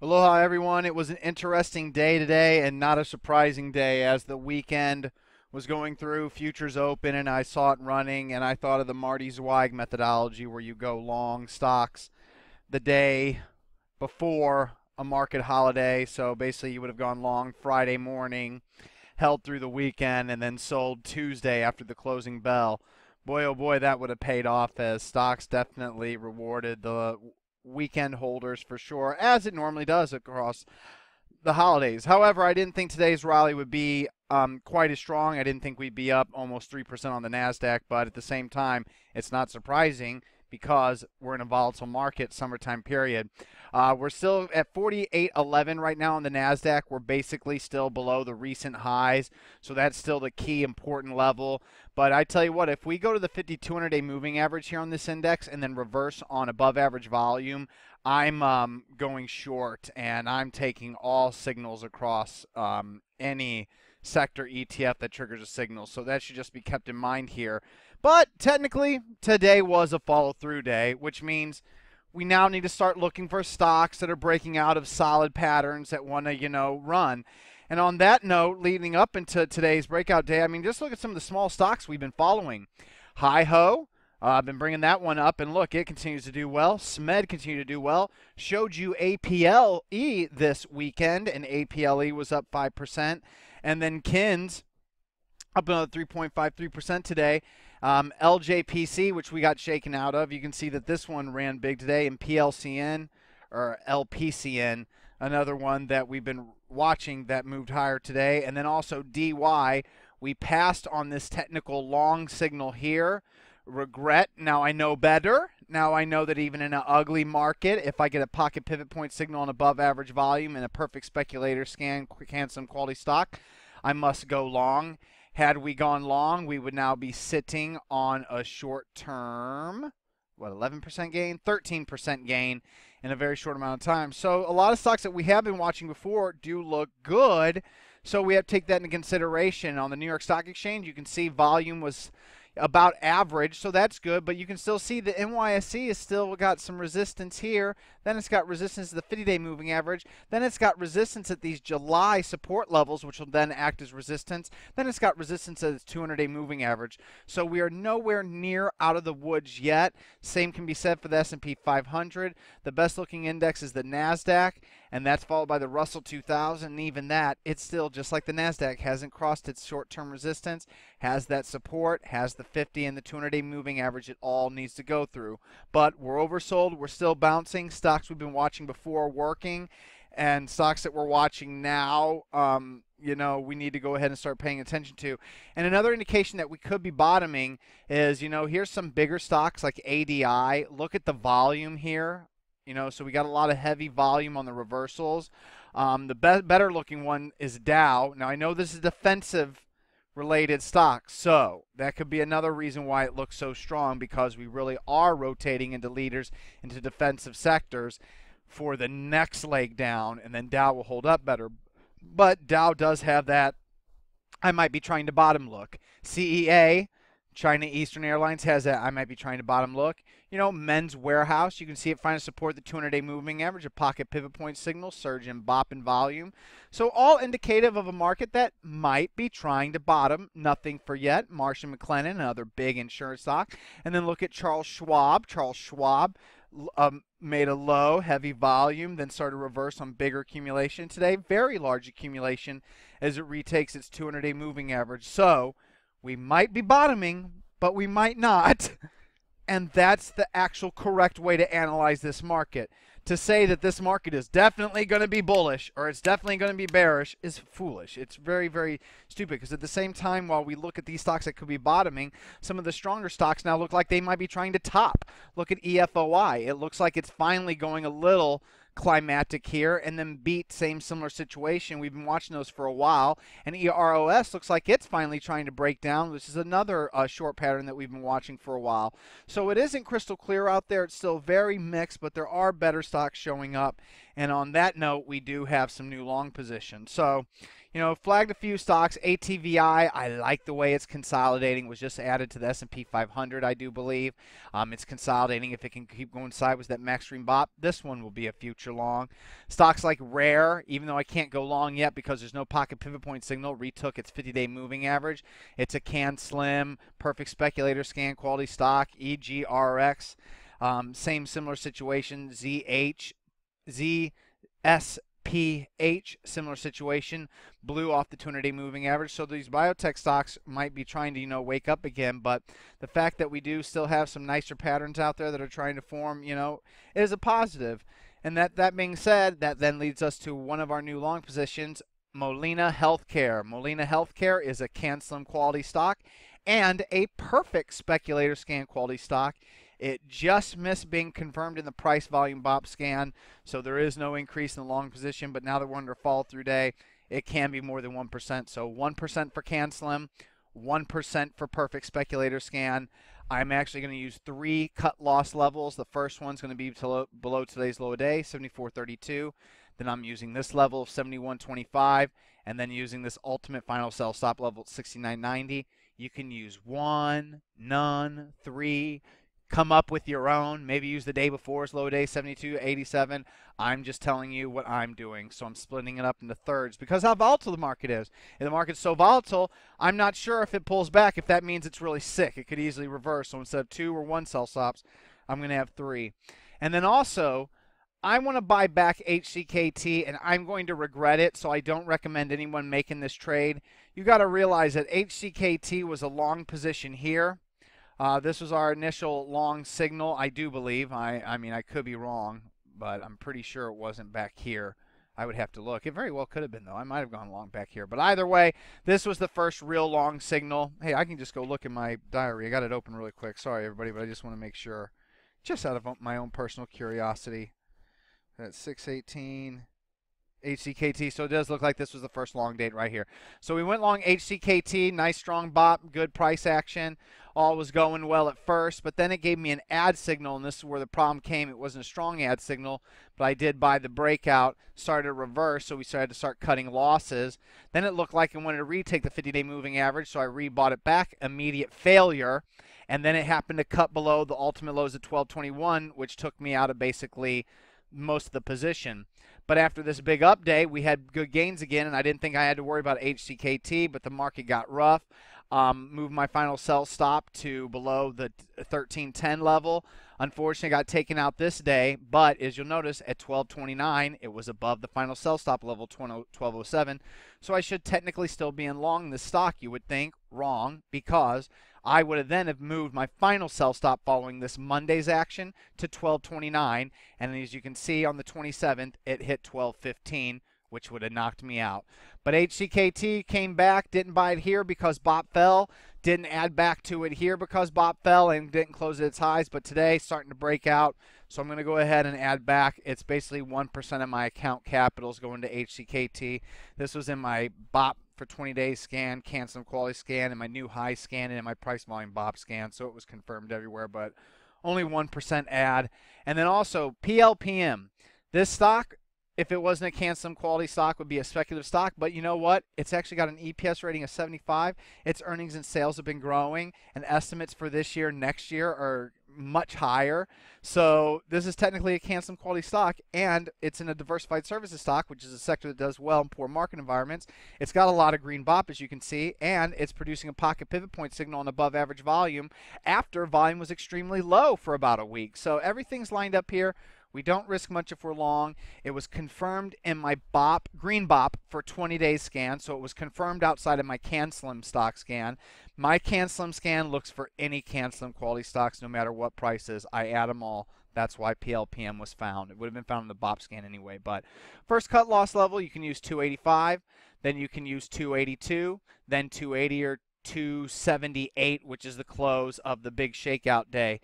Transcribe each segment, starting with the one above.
Aloha, everyone. It was an interesting day today and not a surprising day as the weekend was going through, futures open, and I saw it running, and I thought of the Marty Zweig methodology where you go long stocks the day before a market holiday. So basically, you would have gone long Friday morning, held through the weekend, and then sold Tuesday after the closing bell. Boy, oh boy, that would have paid off as stocks definitely rewarded the weekend holders for sure, as it normally does across the holidays. However, I didn't think today's rally would be quite as strong. I didn't think we'd be up almost 3% on the NASDAQ, but at the same time, it's not surprising because we're in a volatile market, summertime period. We're still at 48.11 right now on the NASDAQ. We're basically still below the recent highs, so that's still the key important level. But I tell you what, if we go to the 50-200-day moving average here on this index and then reverse on above average volume, I'm going short, and I'm taking all signals across any sector ETF that triggers a signal. So that should just be kept in mind here. But technically, today was a follow-through day, which means we now need to start looking for stocks that are breaking out of solid patterns that want to, run. And on that note, leading up into today's breakout day, I mean, just look at some of the small stocks we've been following. Hi-Ho, I've been bringing that one up, and look, it continues to do well. SMED continued to do well. Showed you APLE this weekend, and APLE was up 5%. And then KINS up another 3.53% today. LJPC, which we got shaken out of, you can see that this one ran big today. And PLCN, or LPCN, another one that we've been watching that moved higher today. And then also DY, we passed on this technical long signal here. Regret. Now I know better. Now I know that even in an ugly market, if I get a pocket pivot point signal on above average volume and a perfect speculator scan, quick handsome quality stock, I must go long. Had we gone long, we would now be sitting on a short term, 11% gain, 13% gain in a very short amount of time. So a lot of stocks that we have been watching before do look good. So we have to take that into consideration. On the New York Stock Exchange, you can see volume was about average, so that's good, but you can still see the NYSE has still got some resistance here. Then it's got resistance at the 50-day moving average. Then it's got resistance at these July support levels, which will then act as resistance. Then it's got resistance at its 200-day moving average. So we are nowhere near out of the woods yet. Same can be said for the S&P 500. The best-looking index is the NASDAQ, and that's followed by the Russell 2000. And even that, it's still just like the NASDAQ, hasn't crossed its short-term resistance, has that support, has the 50 and the 200-day moving average it all needs to go through. But we're oversold. We're still bouncing. Stocks we've been watching before working, and stocks that we're watching now, we need to go ahead and start paying attention to. And another indication that we could be bottoming is, here's some bigger stocks like ADI. Look at the volume here. So we got a lot of heavy volume on the reversals. The better looking one is Dow. Now I know this is defensive related stocks, so that could be another reason why it looks so strong, because we really are rotating into leaders into defensive sectors for the next leg down, and then Dow will hold up better. But Dow does have that I might be trying to bottom look. CEA, China Eastern Airlines, has that I might be trying to bottom look. Men's Warehouse, you can see it finally support the 200-day moving average, a pocket pivot point signal, surge in BOP and volume. So all indicative of a market that might be trying to bottom. Nothing for yet. Marsh & McLennan, another big insurance stock. And then look at Charles Schwab. Charles Schwab made a low, heavy volume, then started to reverse on bigger accumulation today. Very large accumulation as it retakes its 200-day moving average. So we might be bottoming, but we might not. And that's the actual correct way to analyze this market. To say that this market is definitely going to be bullish or it's definitely going to be bearish is foolish. It's very, very stupid, because at the same time, while we look at these stocks that could be bottoming, some of the stronger stocks now look like they might be trying to top. Look at EFOI. It looks like it's finally going a little climactic here, and then beat same similar situation. We've been watching those for a while, and EROS looks like it's finally trying to break down, which is another short pattern that we've been watching for a while. So it isn't crystal clear out there. It's still very mixed, but there are better stocks showing up, And on that note, we do have some new long positions. So, flagged a few stocks. ATVI, I like the way it's consolidating. Was just added to the S&P 500, I do believe. It's consolidating. If it can keep going sideways, that Maxstream BOP, this one will be a future long. Stocks like Rare, even though I can't go long yet because there's no pocket pivot point signal, retook its 50-day moving average. It's a CanSlim, perfect speculator scan quality stock. EGRX, same similar situation. ZSPH, similar situation, blew off the 200-day moving average. So these biotech stocks might be trying to, wake up again. But the fact that we do still have some nicer patterns out there that are trying to form, is a positive. And that being said, that then leads us to one of our new long positions, Molina Healthcare. Molina Healthcare is a CanSlim quality stock and a perfect speculator scan quality stock. It just missed being confirmed in the price volume BOP scan, so there is no increase in the long position. But now that we're under fall through day, it can be more than 1%. So 1% for CanSlim, 1% for perfect speculator scan. I'm actually going to use 3 cut loss levels. The first one's going to be below today's low of day, 74.32. Then I'm using this level of 71.25, and then using this ultimate final sell stop level at 69.90. You can use 1, none, 3. Come up with your own. Maybe use the day before's low day, 72.87. I'm just telling you what I'm doing. So I'm splitting it up into thirds because how volatile the market is. If the market's so volatile, I'm not sure if it pulls back, if that means it's really sick. It could easily reverse. So instead of 2 or 1 sell stops, I'm going to have 3. And then also, I want to buy back HCKT, and I'm going to regret it, so I don't recommend anyone making this trade. You got to realize that HCKT was a long position here. This was our initial long signal, I do believe. I mean, I could be wrong, but I'm pretty sure it wasn't back here. I would have to look. It very well could have been, though. I might have gone long back here. But either way, this was the first real long signal. Hey, I can just go look in my diary. I got it open really quick. Sorry, everybody, but I just want to make sure, just out of my own personal curiosity. That's 618. HCKT, so it does look like this was the first long date right here. So we went long HCKT, nice strong BOP, good price action. All was going well at first, but then it gave me an ad signal, and this is where the problem came. It wasn't a strong ad signal, but I did buy the breakout, started to reverse, so we started to start cutting losses. Then it looked like it wanted to retake the 50-day moving average, so I rebought it back, immediate failure, and then it happened to cut below the ultimate lows at 1221, which took me out of basically most of the position. But after this big up day, we had good gains again, and I didn't think I had to worry about HCKT, but the market got rough. Moved my final sell stop to below the 1310 level. Unfortunately, got taken out this day, but as you'll notice, at 1229, it was above the final sell stop level, 1207. So I should technically still be in long this stock, you would think. Wrong, because I would have then have moved my final sell stop following this Monday's action to 1229, and as you can see on the 27th, it hit 1215, which would have knocked me out. But HCKT came back, didn't buy it here because BOP fell, didn't add back to it here because BOP fell, and didn't close at its highs, but today starting to break out, so I'm going to go ahead and add back. It's basically 1% of my account capital is going to HCKT. This was in my BOP for 20 days scan, CanSlim quality scan, and my new high scan, and in my price volume BOP scan, so it was confirmed everywhere, but only 1% add. And then also PLPM. This stock, if it wasn't a CanSlim quality stock, would be a speculative stock, but you know what? It's actually got an EPS rating of 75. Its earnings and sales have been growing, and estimates for this year, next year are much higher. So this is technically a CanSlim quality stock, and it's in a diversified services stock, which is a sector that does well in poor market environments. It's got a lot of green BOP, as you can see, and it's producing a pocket pivot point signal on above average volume after volume was extremely low for about a week. So everything's lined up here. We don't risk much if we're long. It was confirmed in my BOP, green BOP for 20 days scan, so it was confirmed outside of my CanSlim stock scan. My CanSlim scan looks for any CanSlim quality stocks, no matter what prices. I add them all. That's why PLPM was found. It would have been found in the BOP scan anyway. But first cut loss level, you can use 285. Then you can use 282. Then 280 or 278, which is the close of the big shakeout day.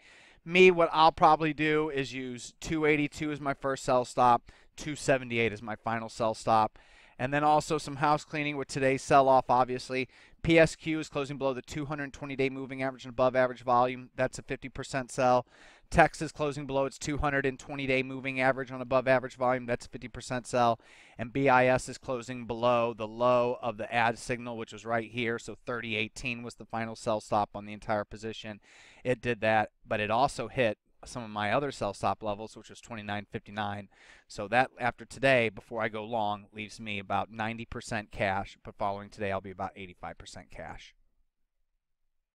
Me, what I'll probably do is use 282 as my first sell stop, 278 as my final sell stop, and then also some house cleaning with today's sell-off, obviously. PSQ is closing below the 220-day moving average and above average volume. That's a 50% sell. TEX is closing below its 220-day moving average on above average volume. That's a 50% sell. And BIS is closing below the low of the ad signal, which was right here. So 30.18 was the final sell stop on the entire position. It did that, but it also hit some of my other sell stop levels, which was 29.59. So that, after today, before I go long, leaves me about 90% cash. But following today, I'll be about 85% cash.